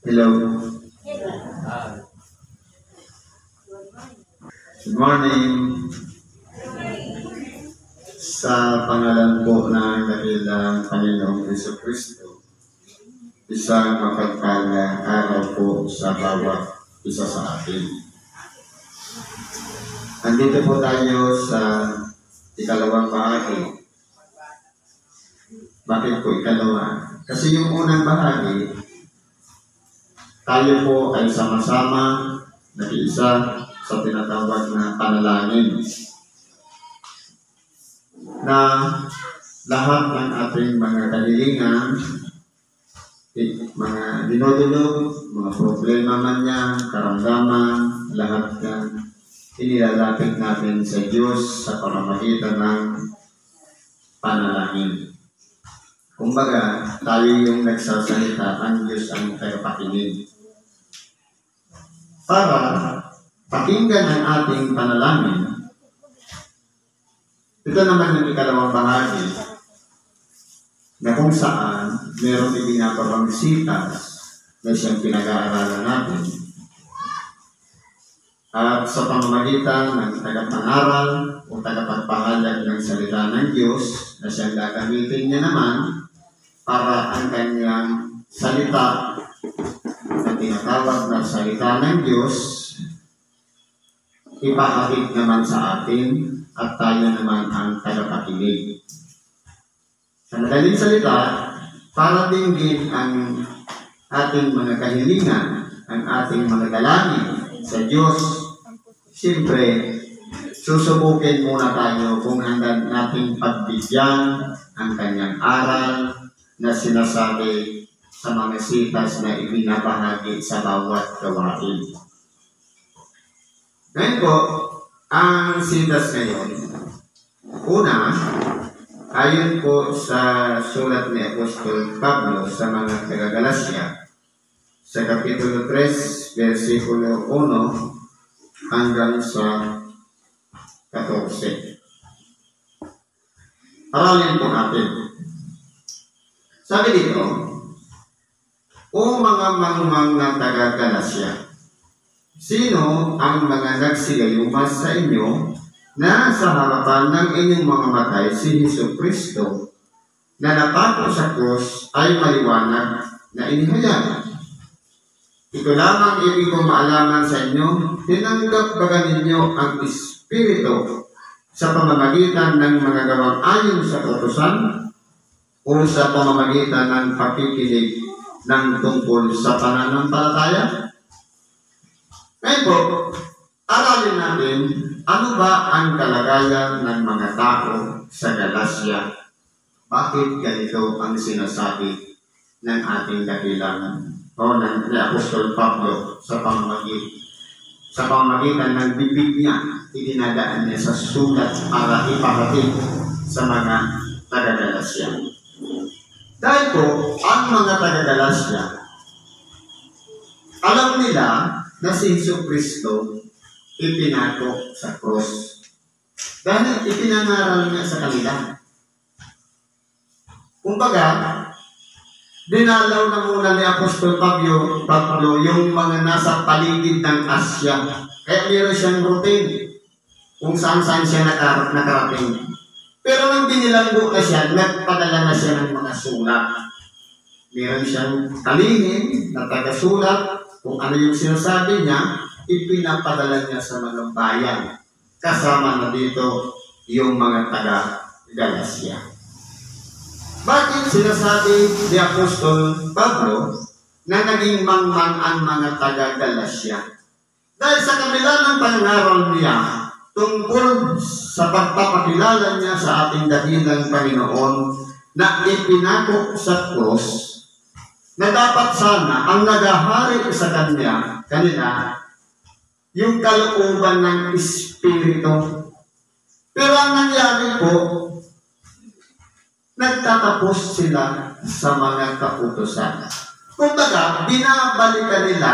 Hello. Good morning. Sa pangalan po ng dakilang Panginoong Jesucristo, isang mapagpalang araw po sa bawat isa sa atin. Andito po tayo sa ikalawang bahagi. Bakit po ikalawa? Kasi yung unang bahagi, tayo po ay sama-sama nag-iisa sa tinatawag na panalangin na lahat ng ating mga kahilingan, mga dinudulog, mga problema man yan, karamdaman, lahat yan, inilalapit natin sa Diyos sa pamamagitan ng panalangin. Kumbaga, tayo yung nagsasalita, ang Diyos ang tagapakinig. Para pakinggan ang ating panalangin, ito naman yung ikalawang bahagi na kung saan meron ibinababang sitas na siyang pinag-aaralan natin. At sa pamamagitan ng tagapangaral o tagapagpahayag ng salita ng Diyos na siyang gagamitin niya naman para ang kanyang salita na tinatawag na salita ng Diyos ipahagit naman sa atin at tayo naman ang tagapakinig. Sa madaling salita, para dinggin ang ating mga kahilingan, ang ating mga dalangin sa Diyos, siyempre, susubukin muna tayo kung hanggang nating pagbigyan ang kanyang aral na sinasabi sa mga sitas na ibinabahagi sa bawat gawain. Ngayon po, ang sitas ngayon, una, ayon po sa sulat ni Apostol Pablo sa mga taga-Galacia, sa Kapitulo 3, versikulo 1 hanggang sa 14. Aralin po natin. Sabi dito, o mga mangmang ng taga-Galacia, sino ang mga nagsigayumas sa inyo na sa harapan ng inyong mga matay si Jesucristo na napako sa krus ay maliwanag na inihayag? Ito lamang ibig kong maalaman sa inyo, tinanggap ba ninyo ang Espiritu sa pamamagitan ng mga gawang ayon sa kautusan o sa pamamagitan ng pakikinig ng tungkol sa pananampalataya? Ngayon po, aralin natin ano ba ang kalagayan ng mga tao sa Galacia. Bakit ganito ang sinasabi ng ating dakilang o ng Apostol Pablo sa pamamagitan ng bibig niya, idinadaan niya sa sulat para ipahatid sa mga taga-Galacia. Dahil po, ang mga taga-Galacia, alam nila na si Jesucristo ipinako sa cross. Dahil ipinangaral niya sa kanila. Kumbaga, dinalaw na muna ni Apostol Pablo yung mga nasa paligid ng Asya. Kaya meron siyang routine kung saan-saan siya nakarating. Pero nang binilanggo na siya, nagpadala na siya ng mga sulat. Meron siyang kalingin na taga-sulat. Kung ano yung sinasabi niya, ipinapadala niya sa mga bayan. Kasama na dito yung mga taga-Galacia. Bakit sinasabi ni Apostol Pablo na naging mangmang ang mga taga-Galacia? Dahil sa kabila ng pangaral niya tungkol sa pagpapakilala niya sa ating dakilang Panginoon na ipinako sa cross, na dapat sana ang nagahari sa kanila yung kalooban ng Espiritu. Pero ang nangyari po, nagtatapos sila sa mga kautusan. Kumbaga, binabalikan nila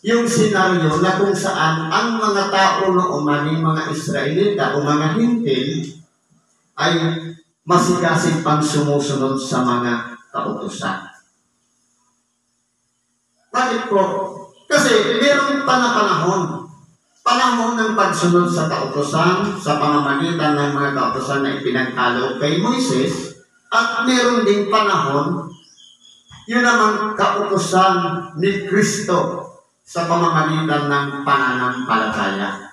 yung senaryo na kung saan ang mga tao noong mga Israelita o mga Hintil ay masigasig pang sumusunod sa mga kautusan. Bakit po? Kasi meron pa na panahon ng pagsunod sa kautusan sa pamamagitan ng mga kautusan na ipinagkaloob kay Moises, at meron ding panahon, yun namang kautusan ni Kristo sa pamamagitan ng pananampalataya.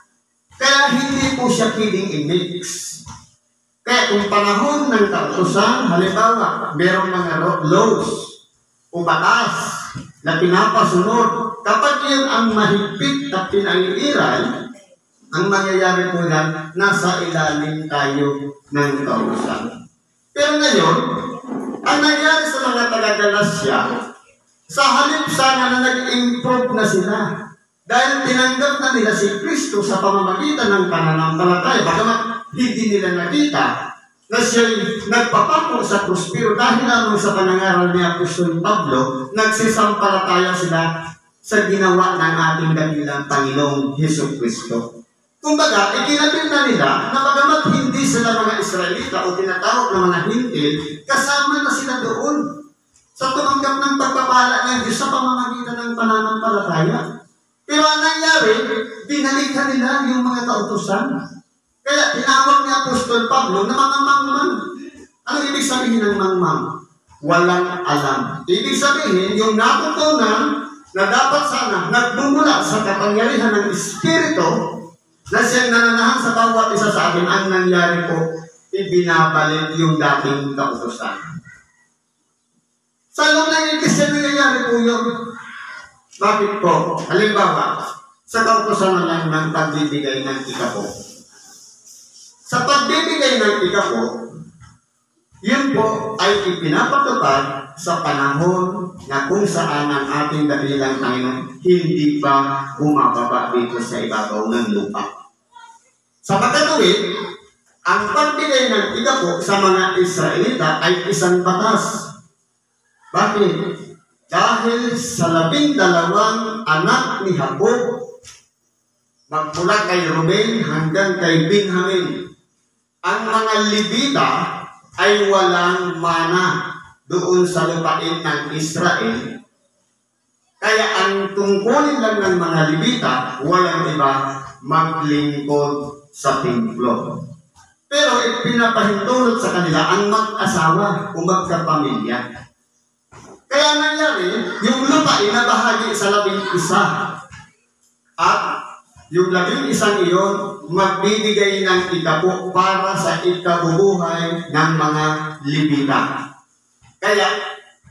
Kaya hindi po siya pwedeng i-mix. Kaya kung panahon ng kautusan, halimbawa, merong mga laws o batas na pinapasunod, kapag yun ang mahigpit at pinaiiral, ang mangyayari po yan, nasa ilalim tayo ng kautusan. Pero ngayon, ang nangyari sa mga taga-Galasya, sa halip sana na nag-improve na sila, dahil tinanggap na nila si Kristo sa pamamagitan ng pananampalataya, bagamat hindi nila nakita na siya'y nagpapako sa krus, pero dahil lamang sa panangaral ni Apostol Pablo, nagsisampalataya sila sa ginawa ng ating dakilang Panginoong Hesus Kristo. Kumbaga, ikinabil na nila na bagamat hindi sila mga Israelita o tinatawag na mga Hintil, kasama na sila doon sa tumanggap ng pagpapala ng Diyos sa pamamagitan ng pananampalataya. Pero ang nangyari, binalikan nila yung mga kautusan. Kaya tinawag ni Apostol Pablo na mga mangmang. Ano ibig sabihin ng mangmang? Walang alam. Ibig sabihin, yung natutunan na dapat sana nagbumula sa kapangyarihan ng Espiritu na siyang nananahan sa bawat isa sa atin, ang nangyari po, ibinabalik yung dating kautusan. Sa loob ng Iglesia nangyayari po yun. Bakit po? Halimbawa, sa kautusan na lang ng pagbibigay ng ikapo. Sa pagbibigay ng ikapo, yun po ay ipinapatupad sa panahon na kung saan ang ating dakilang Panginoon hindi pa bumababa dito sa ibabaw ng lupa. Sa pagkatuwid, ang pagbigay ng ikapo sa mga Israelita ay isang batas. Bakit? Dahil sa 12 anak ni Jacob, magmula kay Ruben hanggang kay Benjamin, ang mga Levita ay walang mana doon sa lupain ng Israel. Kaya ang tungkulin lang ng mga Levita, walang iba, maglingkod sa templo. Pero pinapahintulot sa kanila ang mag-asawa o magkapamilya. Kaya nangyari, yung lupain na bahagi sa 11, at yung 11 iyon, magbibigay ng ikapo para sa ikabubuhay ng mga Levita. Kaya,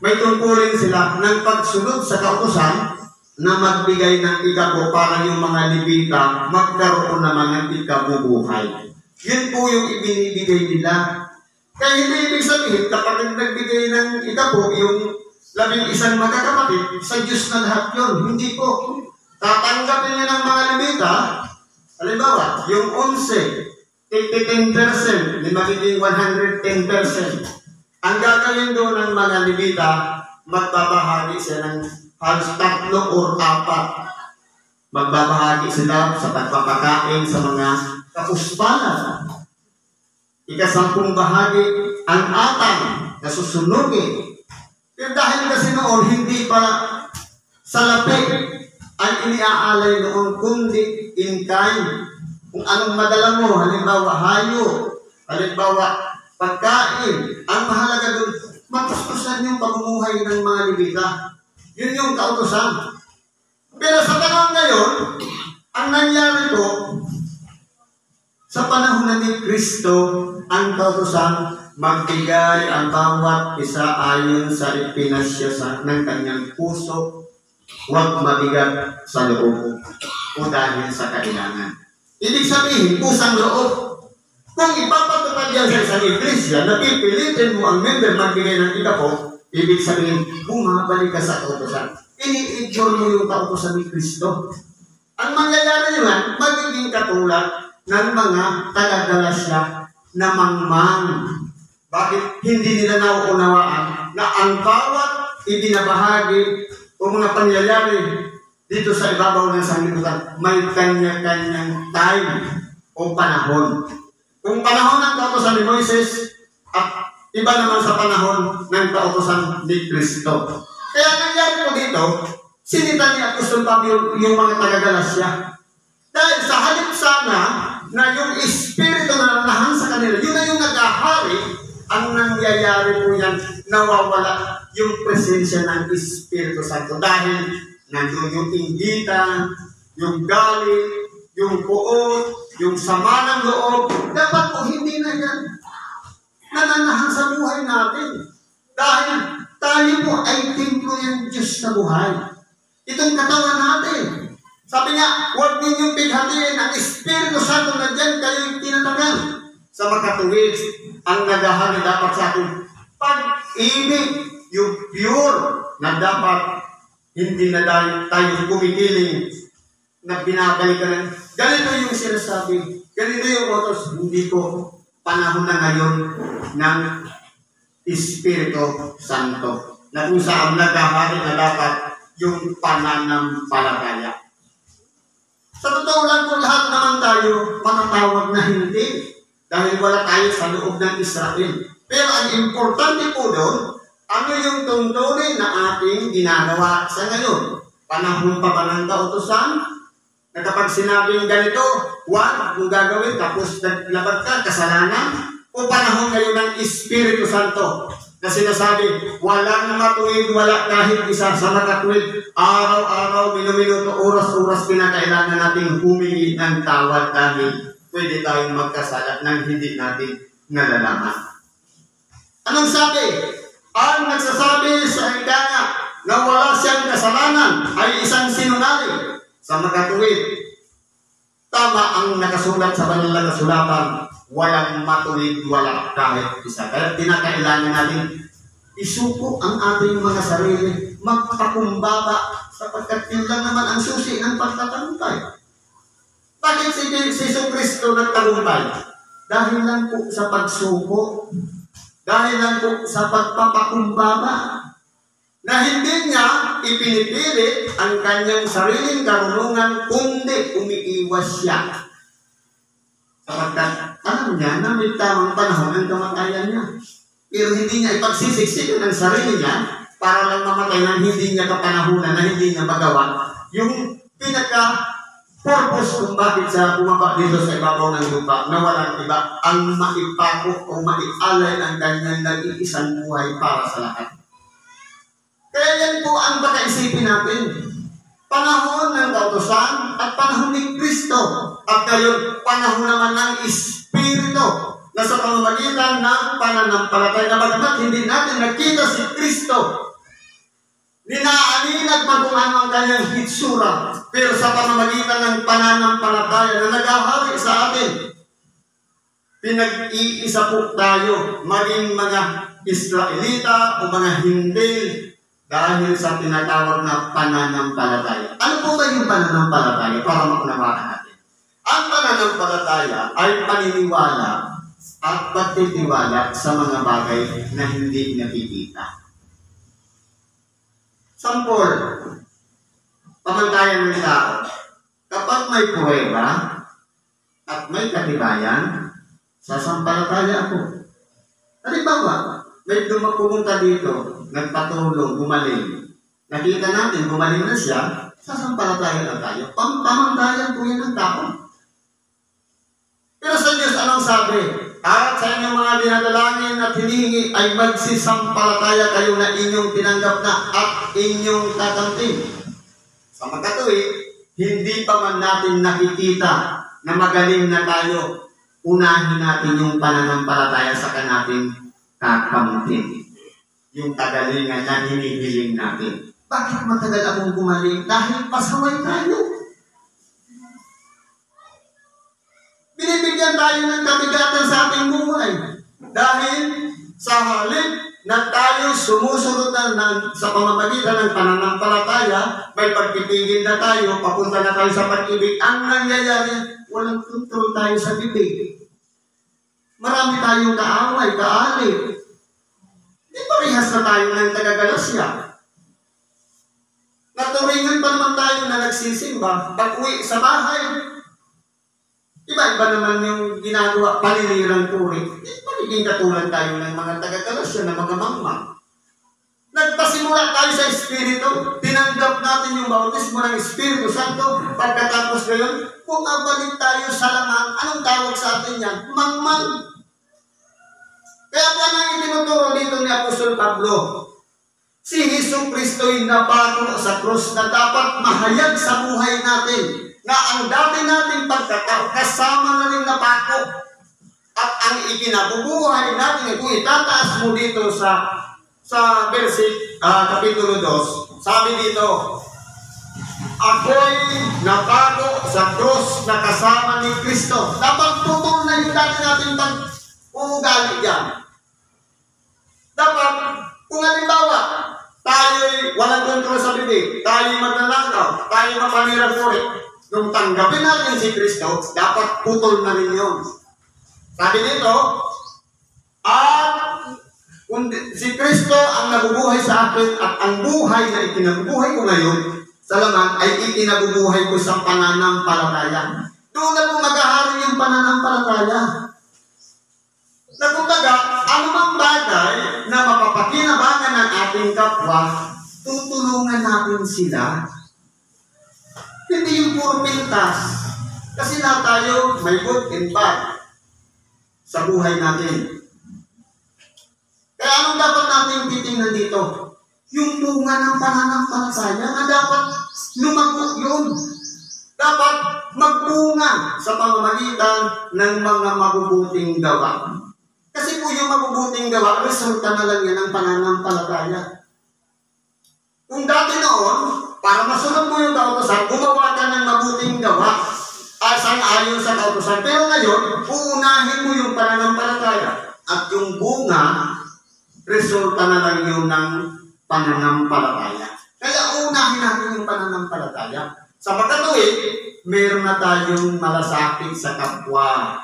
may tungkulin sila ng pagsunod sa kautusan na magbigay ng ikapo para yung mga Levita magkaroon naman ng ikabubuhay. Yun po yung ibinibigay nila. Kaya hindi ibig sabihin, kapag nagbigay ng ikapo, yung 11 magkakapatid, sa Diyos na lahat yun. Hindi po. Tatanggapin niya ng mga Levita, halimbawa, yung 11, 10%, magiging 110%. Ang gagawin doon ng mga Levita, magbabahagi sila ng halos 3 o 4. Magbabahagi sila sa pagpapakain sa mga kapuspalan. Ika-10 bahagi ang atang na susunugin. Pero dahil kasi noon, hindi pa salapi ang iniaalay noon, kundi in kind. Kung anong madala mo, halimbawa hayo, halimbawa pagkain, ang mahalaga doon, matustusan yung pamumuhay ng mga Levita. Yun yung kautusan. Pero sa panahon ngayon, ang nangyari po, sa panahon na ni Kristo, ang kautusan, magbigay ang bawat isa ayon sa ipinasya ng kanyang puso, huwag mabigat sa loob o dahil sa kailangan. Ibig sabihin, pusang loob. Kung ipapatupad yan sa isang iglesia, napipilitin mo ang member magbigay ng ikapo, ibig sabihin, bumabalik ka sa kautusan. Ini-ignore mo yung kautusan ni Kristo. Ang mangyayari naman, magiging katulad ng mga taga-Galasya na mangmang. Bakit hindi nila nauunawaan na ang bawat ibinabahagi o mga pangyayari dito sa ibabaw ng sanglibutan, may kanya-kanyang time o panahon. Kung panahon ng kautusan ni Moises at iba naman sa panahon ng kautusan ni Kristo. Kaya nangyari po dito, Sinita ni Apostol Pablo yung mga taga-Galasya. Dahil sa halip sana na yung Espiritu na nanahan sa kanila, yun na yung nag-ahari, ang nangyayari po yan, nawawala yung presensya ng Espiritu Santo. Dahil nandun yung inggitan, yung galit, yung puot, yung sama ng loob. Dapat po hindi na yan nananahan sa buhay natin. Dahil tayo po ay templo ng Diyos sa buhay. Itong katawan natin. Sabi niya, huwag ninyong bighatiin ang Espiritu Santo na dyan kayo'y tinatagal. Sa makatuwid, ang nagahari dapat sa atin pag-ibig, yung pure na dapat hindi na tayo kumikiling na binabalikan. Ganito yung sinasabi. Ganito yung otos. Hindi ko panahon na ngayon ng Espiritu Santo. Na kung saan nagahari na dapat yung pananampalataya. Sa totoo lang po lahat naman tayo matatawag na hindi. Dahil wala tayo sa loob ng Israel. Pero ang importante po doon, ano yung tuntunin na ating ginagawa sa ngayon? Panahon pa ba ng kautusan? Na kapag sinabing ganito, wag kung gagawin, tapos naglabag ka, kasalanan? O panahon ngayon ng Espiritu Santo na sinasabi, walang matuwid, wala kahit isa sa makatuwid. Araw-araw, minuminuto, oras-oras, pinakailangan natin humingi ng tawad dahil pwede tayong magkasala nang hindi natin nalalaman. Anong sabi? Ang nagsasabi sa hinganga na wala siyang kasalanan ay isang sinungaling sa makatuwid. Tama ang nakasulat sa banal na kasulatan, walang matuwid, wala kahit isa. Kaya tinakailangan natin isuko ang ating mga sarili, magpakumbaba, sapagkat yun lang naman ang susi ng pagtatagumpay. Bakit si Jesucristo nagtagumpay? Dahil lang po sa pagsuko, dahil lang po sa pagpapakumbaba, na hindi niya ipinipilit ang kanyang sariling karunungan, kundi umiiwas siya. Sapagkat alam niya na may tamang panahon ang kamatayan niya. Pero hindi niya ipagsisiksikan ang sarili niya para lang mamatay na hindi niya kapanahunan, na hindi niya magawa yung pinaka-purpose kung bakit siya bumaba dito sa ibabaw ng lupa na walang iba ang maipako o maialay ang kanyang nag-iisang buhay para sa lahat. Kaya yan po ang pakaisipin natin. Panahon ng kautusan at panahon ni Kristo. At ngayon, panahon naman ng Espiritu na sa pamamagitan ng pananampalataya na bagamat hindi natin nakita si Kristo. Ninaaninag man kung ano ang kanyang hitsura. Pero sa pamamagitan ng pananampalataya na naghahari sa atin, pinag-iisa po tayo, maging mga Israelita o mga hindi, dahil sa tinatawag na pananampalataya. Ano po ba yung pananampalataya para maunawaan natin? Ang pananampalataya ay paniniwala at pagtitiwala sa mga bagay na hindi nakikita. Sampol, pamantayan ng tao. Kapag may pruweba at may katibayan, sasampalataya ako. Halimbawa, may pumunta dito, nagpatulong, gumaling. Nakita natin, gumaling na siya, sasampalataya na tayo. Pamantayan po yan ng tao. Pero sa Diyos, anong sabi? At sa inyong mga dinadalangin at hinihingi ay magsisampalataya kayo na inyong tinanggap na at inyong tatanggapin. Sa magkatuwid, hindi pa man natin nakikita na magaling na tayo, unahin natin yung pananampalataya sa kanating kakamtin. Yung kagalingan na hinihiling natin. Bakit matagal akong gumaling? Dahil pasaway tayo. Binibigyan tayo ng kabigatan sa ating buhay. Dahil sa halip na tayo sumusunod sa pamamagitan ng pananampalataya, may pagpipigil na tayo, papunta na tayo sa pag-ibig. Ang nangyayari, walang kontrol tayo sa bibig. Marami tayong kaaway, kaalit. Di parehas na tayo ng taga-Galasya. Naturingan pa naman tayo na nagsisimba. Pag-uwi sa bahay, iba-iba naman yung ginagawa, paninirang turi. Di magiging katulad tayo ng mga taga-Galasya na mga mangmang. Na nagpasimula tayo sa Espiritu, tinanggap natin yung bautismo ng Espiritu Santo, pagkatapos ngayon, kung abalik tayo sa laman, anong tawag sa atin yan? Mangmang. Kaya pa nang itinuturo dito ni Apostol Pablo, si Hesus Kristo'y napako sa krus na dapat mahayag sa buhay natin, na ang dati nating pagkatao, kasama na rin napako. At ang ikinabubuhay natin, kung itataas mo dito sa Kapitulo 2, sabi dito, ako'y napako sa krus na kasama ni Kristo. Dapat tutol na yung dati natin pag-uugali yan. Dapat, kung halimbawa, tayo'y walang kontrol sa bibig, tayo'y magnanakaw, tayo'y mapanirang-puri, nung tanggapin natin si Kristo, dapat putol na rin yun. Sabi dito, at kung si Kristo ang nabubuhay sa akin at ang buhay na ikinabubuhay ko ngayon sa laman ay ikinabubuhay ko sa pananampalataya. Doon na po maghahari yung pananampalataya. Na kumbaga, anumang bagay na mapapakinabangan ng ating kapwa, tutulungan natin sila. Hindi yung puro pintas. Kasi lahat tayo may good and bad sa buhay natin. Kaya anong dapat natin titingnan dito? Yung bunga ng pananampalataya na dapat lumago yun. Dapat magbunga sa pamamagitan ng mga mabubuting gawa. Kasi po yung mabubuting gawa, resulta na lang yan ng pananampalataya. Kung dati noon, para masunod mo yung kautosan, gumawa ka ng mabuting gawa ayon sa kautosan. Pero ngayon, uunahin mo yung pananampalataya. At yung bunga, resulta na lang yun ng pananampalataya. Kaya unahin natin yung pananampalataya. Sa pagkatuwid, meron na tayong malasakit sa kapwa.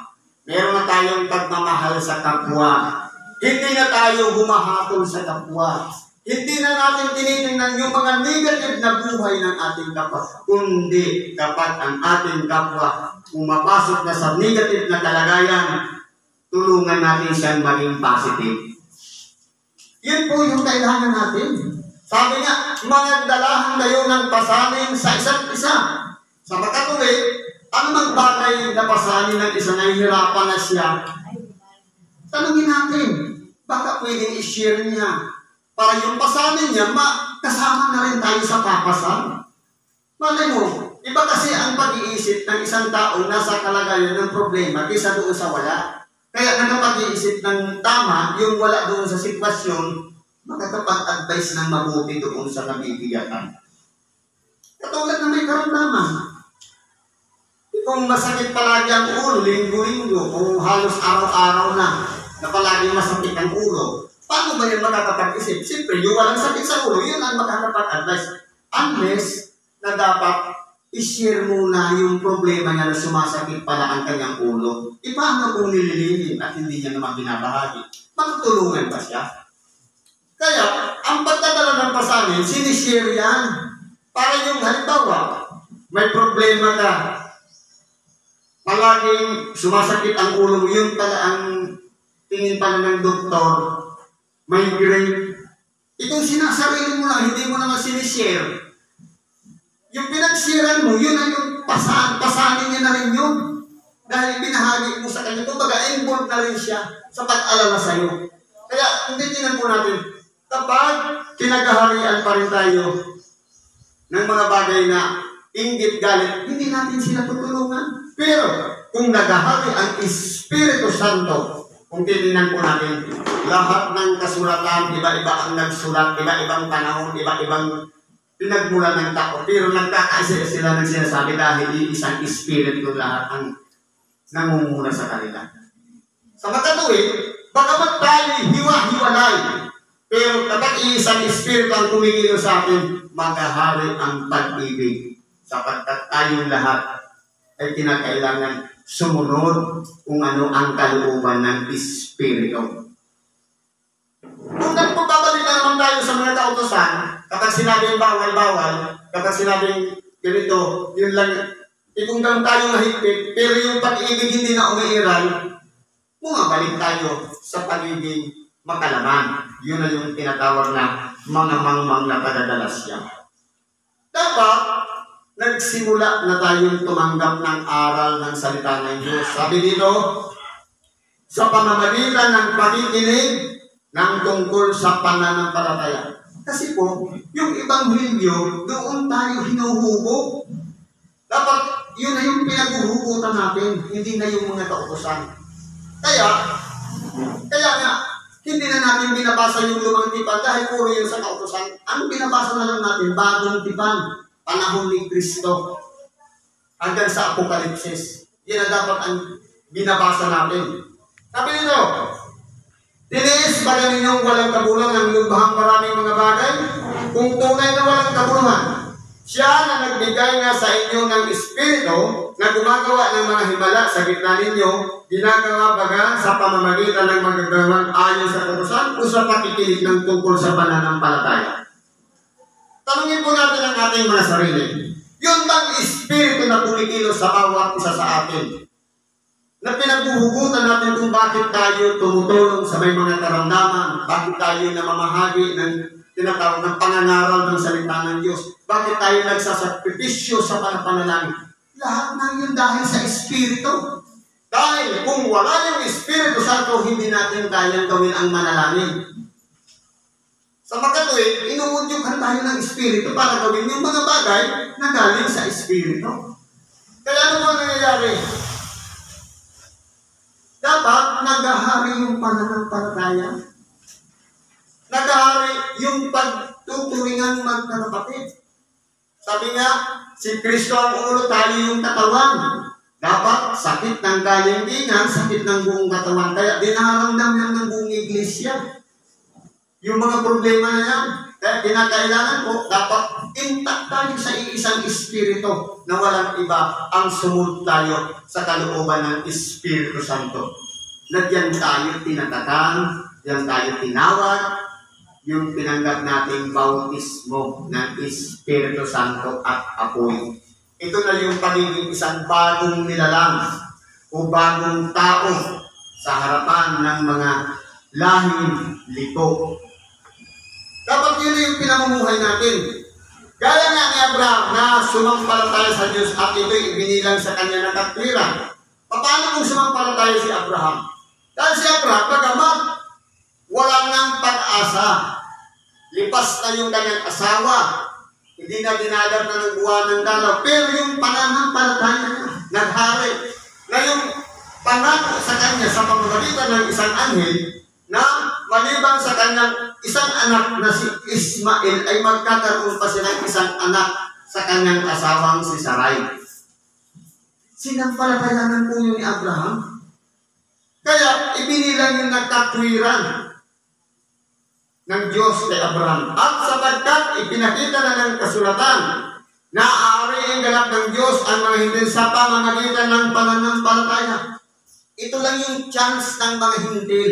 Meron na tayong pagmamahal sa kapwa. Hindi na tayo humahatol sa kapwa. Hindi na natin tinitingnan yung mga negative na buhay ng ating kapwa. Kundi kapag ang ating kapwa pumapasok na sa negative na kalagayan, tulungan natin siyang maging positive. Yun po yung kailangan natin. Sabi nga, magdalahan kayo ng pasanin sa isa't isa. Sa makatuwid, anumang bagay na pasanin ng isa na hihirapan na siya, tanungin natin, baka pwedeng i-share niya. Para yung pasanin niya, kasama na rin tayo sa papasan. Malay mo, iba kasi ang pag-iisip ng isang tao nasa kalagayan ng problema kaysa doon sa wala. Kaya nakapag-iisip ng tama, yung wala doon sa sitwasyon, makakapag-advise ng mabuti doon sa nabibigatan. Katulad na may karamdaman. Kung masakit palagi ang ulo, linggo-linggo, kung halos araw-araw na palagi masakit ang ulo, paano ba yun makakapag-isip? Siyempre, yung walang sakit sa ulo, yun ang makakapag-advise. Unless na dapat i-share muna yung problema niya na sumasakit pala ang kanyang ulo. Paano kung nililinin at hindi niya naman binabahagi? Magtulungan ba siya? Kaya, ang pagdadala ng pasanin, sinishare yan. Para yung halimbawa, may problema ka, palaging sumasakit ang ulo, yun pala ang tingin pala ng doktor, migraine. Itong sinasarili mo lang, hindi mo naman sinishare. Yung pinag-sharean mo, yun ang yung pasanin niya na rin yun. Dahil binahagi mo sa kanya, kumbaga involved na rin siya sa pag-alala sa'yo. Kaya, hindi tingnan po natin, kapag kinagaharian pa rin tayo ng mga bagay na inggit galit, hindi natin sila tutulungan. Pero, kung nagahari ang Espiritu Santo, kung titingnan po natin, lahat ng kasulatan, iba-iba ang nagsulat, iba-ibang panahon, iba-ibang pinagmulan ng tao, pero nagkakaisa sila ng sinasabi dahil isang Espiritu lahat ang namumuna sa kanila. Sa makatuwid, bagamat tayo hiwa-hiwalay, pero kapag isang Espiritu ang tumigil sa atin, maghahari ang pag-ibig. Sapagkat tayong lahat ay kinakailangan sumunod kung ano ang kalooban ng Espiritu. Kung nagpapabalik na naman tayo sa mga kautosan, kapag sinabing bawal-bawal, kapag sinabing ganito, yun lang, kung lang tayo mahigpit, pero yung pag-ibig hindi na umiiral, bumabalik tayo sa pagiging makalaman. Yun na yung tinatawag na mga mangmang na kadadalasya. Dapat, nagsimula na tayong tumanggap ng aral ng salita ng Diyos. Sabi dito, sa pamamagitan ng pakikinig ng tungkol sa pananampalataya. Kasi po, yung Ebanghelyo, doon tayo hinuhugo. Dapat, yun na yung pinaghuhugutan natin, hindi na yung mga kautosan. Kaya nga, hindi na natin binabasa yung lumang tipan dahil puro yun sa kautosan. Ang binabasa na lang natin, bagong tipan, panahon ni Kristo, hanggang sa Apokalipsis. Yan na dapat ang binabasa natin. Sabi nito, tiniis ba na ninyong walang kabulang ng lubhang maraming mga bagay? Kung tunay na walang kabuluhan, siya na nagbigay nga sa inyo ng Espiritu na gumagawa ng mga himala sa gitna ninyo, ginagawa baga sa pamamagitan ng magagawang ayon sa kautusan o sa pakikinig ng tungkol sa pananampalataya? Tanungin po natin ang ating mga sarili. Yun bang Espiritu na kumikilos sa bawat isa sa atin? Na pinaghuhugutan natin kung bakit tayo tumutulong sa may mga karamdaman, bakit tayo namamahagi ng tinatawag ng pangangaral ng salita ng Diyos, bakit tayo nagsasakripisyo sa pananalangin. Lahat na yun dahil sa Espiritu. Dahil kung wala yung Espiritu Santo, hindi natin kayang gawin ang manalangin. Sa makatuwid, inuudyukan tayo ng Espiritu para gawin yung mga bagay na galing sa Espiritu. Kaya ano mo nangyayari? Dapat naghahari yung pananampalataya. Naghahari yung pagtuturingan magkakapatid. Sabi nga, si Kristo ang ulo, tayo yung katawan. Dapat sakit ng galintingan, sakit ng buong katawan. Kaya dinaramdam yan ng buong iglesia. Yung mga problema na yan, kaya kinakailangan po, dapat intact tayo sa isang Espiritu na walang iba ang sumunod tayo sa kalooban ng Espiritu Santo. Na diyan tayo tinatakan, diyan tayo tinawag, yung tinanggap nating bautismo ng Espiritu Santo at apoy. Ito na yung pagiging isang bagong nilalang o bagong tao sa harapan ng mga lahing liko. Dapat yun yung pinamumuhay natin. Gaya nga ni Abraham na sumampalataya sa Diyos at ito'y ibinilang sa kanya ng katwiran. Paano kung sumampalataya si Abraham? Dahil si Abraham, bagamat wala nang pag-asa, lipas na yung kanyang asawa, hindi na dinadar na ng buwan ng dalaw, pero yung pananampalataya niya, naghari, na yung pangako sa kanya sa pamamagitan ng isang anghel, na maliban sa kanyang isang anak na si Ismael ay magkakaroon pa siya ng isang anak sa kanyang asawang si Sarai. Sinampalatayanan po yun ni Abraham. Kaya ibinilang yung nagkatwiran ng Diyos kay Abraham. At sapagkat ipinakita na ng kasulatan na aari ang ganap ng Diyos ang mga hindi sa pamamagitan ng pananampalataya. Ito lang yung chance ng mga hindi.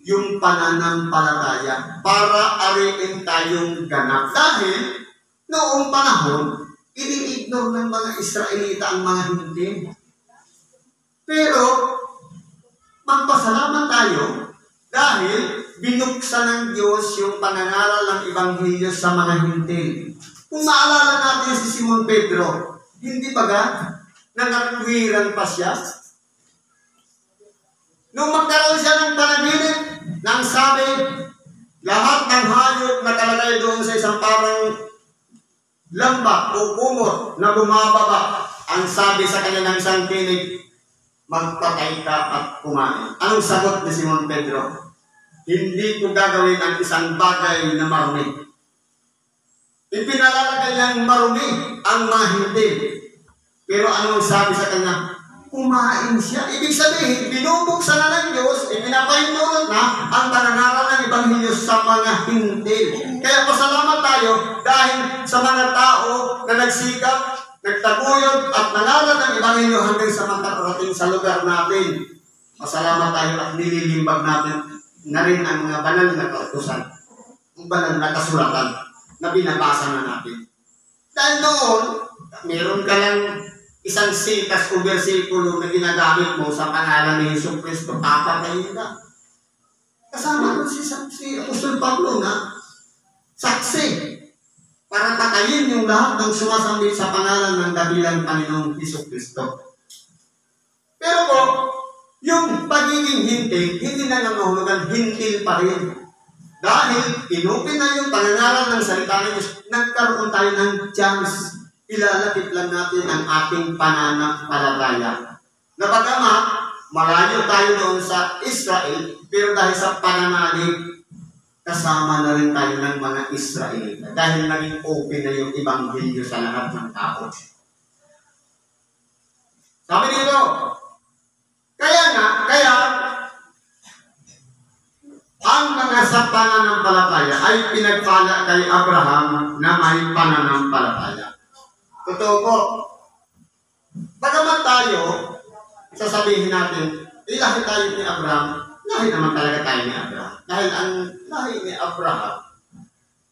Yung pananampalataya para ariin tayong ganap. Dahil noong panahon, ini-ignore ng mga Israelita ang mga hindi. Pero, magpasalamat tayo dahil binuksan ng Diyos yung pangangaral ng Ebanghelyo sa mga hindi. Kung maalala natin si Simon Pedro, hindi ba ga nangatwiran pa siya? Nung magkaroon siya ng panaginip, nang sabi, lahat ng hayop na nakalagay doon sa isang parang lamba o kumot na bumababa, ang sabi sa kanya ng isang tinig, magpatay ka at kumain. Anong sagot ni Simon Pedro? Hindi ko gagawin ang isang bagay na marumi. Ipinalalagay niyang marumi ang mga hindi. Pero anong sabi sa kanya? Kumain siya. Ibig sabihin, binubuksan na ng Diyos, ipinapahintulot na ang panangaral ng Ebanghelyo sa mga hindi. Kaya pasalamat tayo dahil sa mga tao na nagsikap, nagtaguyod at nangaral ng Ebanghelyo hanggang sa makarating sa lugar natin. Pasalamat tayo at nililimbag natin na rin ang mga banal na kautusan, ang banal na kasulatan na binabasa na natin. Dahil noon, meron ka lang isang sitas o versikulo na ginagamit mo sa pangalan ni Jesu Cristo, papatayin ka. Kasama doon si Apostol Pablo na saksi para patayin yung lahat ng sumasambit sa pangalan ng dakilang Panginoong Jesucristo. Pero po, yung pagiging hintil, hindi na nangahulugan, hintil pa rin. Dahil inupin na yung pangangaral ng salita ng Diyos, nagkaroon tayo ng chance. Ilalapit lang natin ang ating pananampalataya. Napagamat, malayo tayo doon sa Israel, pero dahil sa pananalig, kasama na rin tayo ng mga Israelita. Dahil naging open na yung Ebanghelyo sa lahat ng tao. Sabi dito, kaya ang mga sa pananampalataya ay pinagpala kay Abraham na may pananampalataya. Totoo po. Bagamat tayo, sasabihin natin, lahi tayo ni Abraham, lahi naman talaga tayo ni Abraham. Dahil ang lahi ni Abraham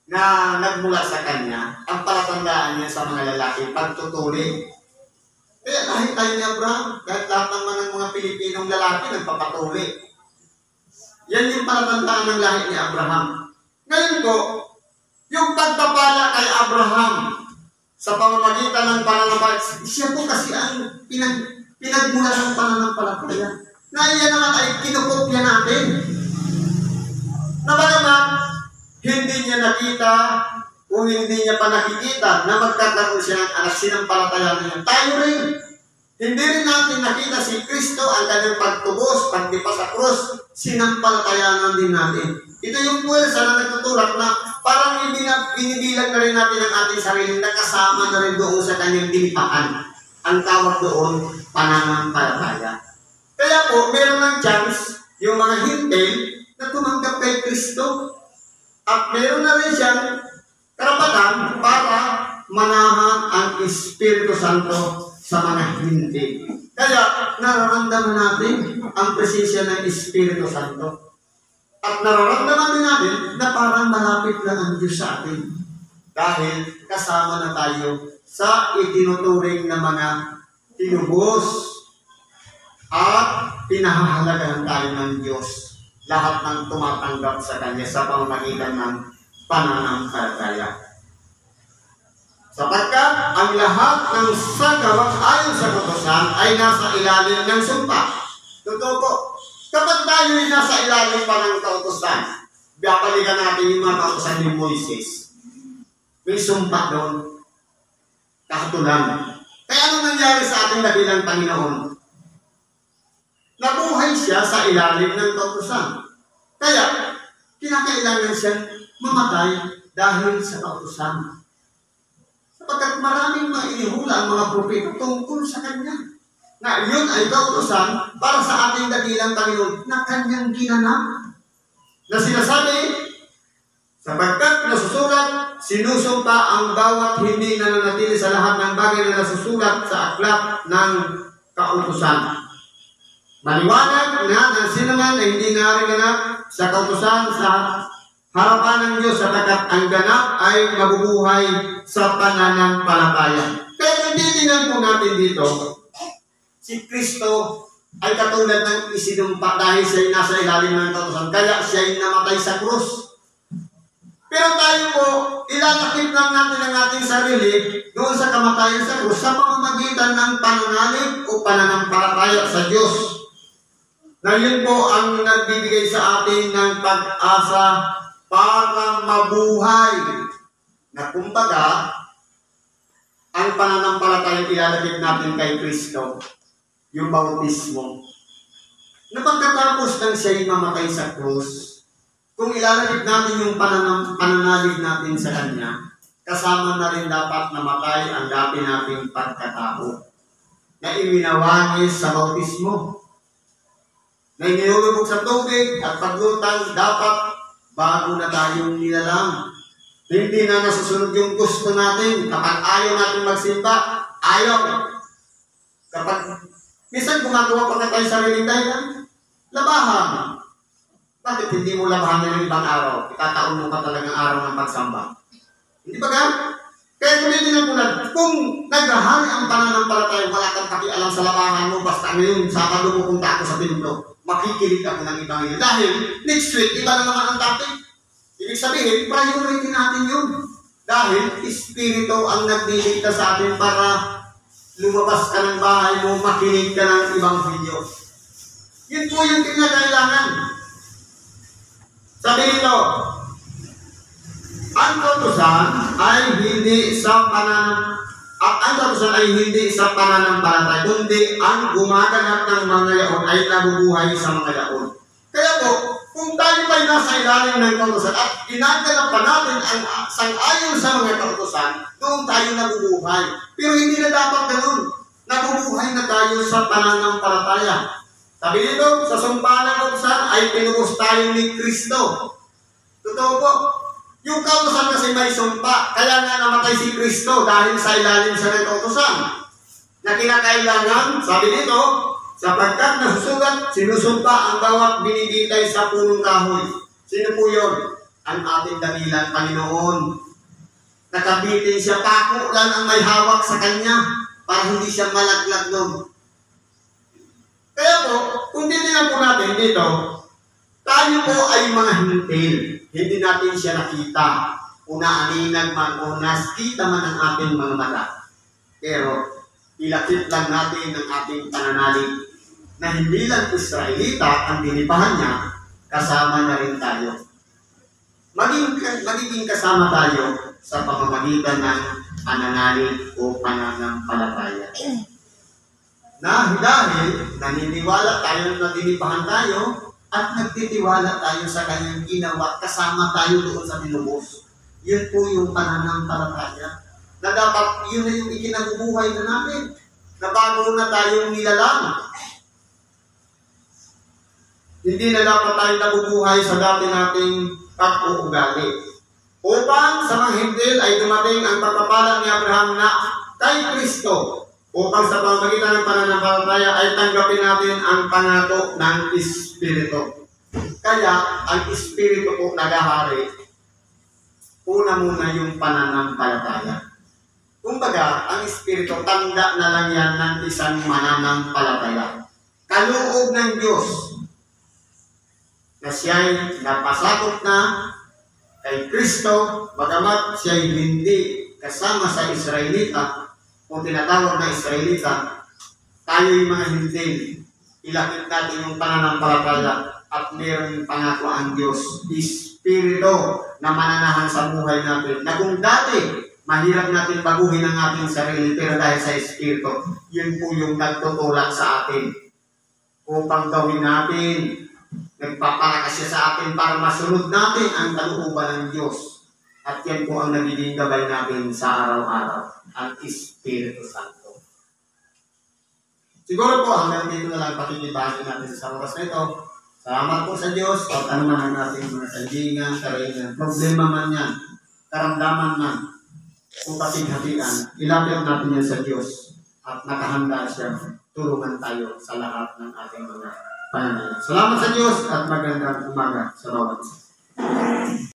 na nagmula sa kanya, ang palatandaan niya sa mga lalaki, pagtutuli. Kaya lahi tayo ni Abraham, kahit lahat naman ng mga Pilipinong lalaki nagpapatuli. Yan yung palatandaan ng lahi ni Abraham. Ngayon po, yung pagpapala kay Abraham sa pamamagitan ng pananampalataya, siya po kasi ang pinagmula ng pananampalataya. Na iyan naman ay kinukopya natin. Na bagamat hindi niya nakita kung hindi niya pa nakikita na magkakaroon siya ng anak, sinampalataya niya. Tayo rin. Hindi rin natin nakita si Kristo ang kanyang pagtubos, pagdipa sa krus, sinampalatayanan din natin. Ito yung puwersa na nagtutulak na parang binibilang na rin natin ang ating sarili na kasama na rin doon sa kanyang dinipaan. Ang tawag doon, pananampalataya. Kaya po, meron ng chance yung mga hintil na tumanggap kay Kristo. At meron na rin siyang karapatan para manahan ang Espiritu Santo sa mga hintil. Kaya nararamdaman natin ang presensya ng Espiritu Santo. At nararamdaman din natin na parang malapit lang ang Diyos sa atin. Dahil kasama na tayo sa itinuturing na mga tinubos at pinahahalagahan tayo ng Diyos. Lahat ng tumatanggap sa Kanya sa pamamagitan ng pananampalataya. Sapagkat ang lahat ng sagawang ayon sa kautusan ay nasa ilalim ng sumpa. Totoo po. Kapag tayo ay nasa ilalim pa ng kautusan, babalikan natin yung mga kautusan ni Moises. May sumpa doon. Kahatulan. Kaya ano nangyari sa ating dakilang Panginoon? Nabuhay siya sa ilalim ng kautusan. Kaya, kinakailangan siyang mamatay dahil sa kautusan. Sapagkat maraming maihula ang mga propeta tungkol sa kanya. Na yun ay kautusan para sa ating dakilang Panginoon na kanyang ginanap. Na sinasabi, sapagkat nasusulat, sinusumpa ang bawat hindi nananatili sa lahat ng bagay na nasusulat sa aklat ng kautusan. Maliwanag na sinuman ay hindi naringanap sa kautusan sa harapan ng Diyos sapagkat ang ganap ay mabubuhay sa pananampalataya. Pero titingnan po natin dito, si Kristo ay katulad ng isinumpa dahil siya ay nasa ilalim ng kautusan, kaya siya ay namatay sa krus. Pero tayo po, ilalakip lang natin ang ating sarili doon sa kamatayan sa krus sa pamamagitan ng pananalig o pananampalataya sa Diyos. Na yun po ang nagbibigay sa atin ng pag-asa para mabuhay. Na kumbaga, ang pananampalataya ilalagay natin kay Kristo, yung bautismo. Na pagkatapos ng siya'y mamatay sa krus, kung ilalagay natin yung pananalig natin sa Kanya, kasama na rin dapat namatay ang dati nating pagkatao na iminawangis sa bautismo. Na inilulubog sa tubig at paglutang dapat bago na tayong nilalang. Hindi na nasusunod yung gusto natin. Kapag ayaw natin magsimba, ayaw. Kapag minsan gumagawa pa na tayo sariling dahilan, labahan. Bakit hindi mo labahan ng ibang araw? Itataon mo pa talagang araw ng pagsamba. Hindi ba ka? Kaya tulitin ang punan, kung naghahari ang pananampalataya, wala kang pakialam sa labahan mo, basta ngayon, Sabado pupunta ako sa templo. makikinig ako ng Ebanghelyo. Dahil next week, iba na naman ang topic. Ibig sabihin, priority natin yun. Dahil Espiritu ang nagdiligtas sa atin para lumabas ka ng bahay mo, makinig ka ng Ebanghelyo. Yun po yung kinakailangan. Sabi nito, ang kautusan ay hindi sa pananampalataya, kundi ang gumaganap ng mga yaon ay nabubuhay sa mga yaon. Kaya po, kung tayo pa'y nasa ilalim ng kautusan at ginaganap pa natin ang sang-ayon sa mga kautusan, doon tayo nabubuhay. Pero hindi na dapat ganun. Nabubuhay na tayo sa pananampalataya. Sabi nito, sa sumpa ng kautusan ay pinubos tayo ni Kristo. Totoo po. Yung kautusan kasi may sumpa, kaya nga namatay si Kristo dahil sa ilalim siya ng kautusan. Na kinakailangan, sabi nito, sapagkat nasusulat, sinusumpa ang bawat binibitay sa punong kahoy. Sino po yun? Ang ating dakilang Panginoon. Nakabitin siya, pako lang ang may hawak sa kanya para hindi siya malaglag doon. Kaya po, kung titignan po natin dito, tayo po ay mga hintil. Hindi natin siya nakita. Una aninag man o nakita man ang ating mga mata. Pero, ilakit lang natin ang ating pananalig na hindi lang Israelita ang dinipahan niya, kasama na rin tayo. Magiging kasama tayo sa pamamagitan ng pananalig o pananampalataya. Dahil naniniwala tayo na dinipahan tayo, at nagtitiwala tayo sa kanyang ginawa, kasama tayo doon sa binubos. Yun po yung pananampalataya. Na dapat yun na yung ikinabubuhay na natin. Na bago na tayong nilalang. Hindi na dapat tayo nabubuhay sa dati nating pag-uugali. Upang sa mga Hintil ay dumating ang pagpapala ni Abraham na kay Kristo. Upang sa pamamagitan ng pananampalataya ay tanggapin natin ang pangako ng Espiritu. Kaya, ang Espiritu po nagahari, una muna yung pananampalataya. Kumbaga, ang Espiritu, tanda na lang yan ng isang mananampalataya. Kaloob ng Diyos na siya'y napasakop na kay Kristo, bagamat siya'y hindi kasama sa Israelita, kung tinatawag na Israelita, tayo'y mga Hintil. Ilakit natin yung pananampalataya at mayroong pangako ang Diyos, Espiritu na mananahan sa buhay natin. Na kung dati, mahirap natin baguhin ang ating sarili, pero dahil sa Espiritu, yun po yung nagtutulak sa atin. Upang gawin natin, nagpapalakas siya sa atin para masunod natin ang kalooban ng Diyos. At yan po ang nagiging gabay natin sa araw-araw, ang Espiritu Santo. Siguro po, hanggang dito na lang pakikibahagi natin sa oras na ito. Salamat po sa Diyos, at ano man ang ating mga kaibigan, karaingan, problema man yan, karamdaman man, kung patighatian, ilapit natin yan sa Diyos, at nakahanda siya, tulungan tayo sa lahat ng ating mga pananalig. Salamat sa Diyos, at magandang umaga sa bawat isa.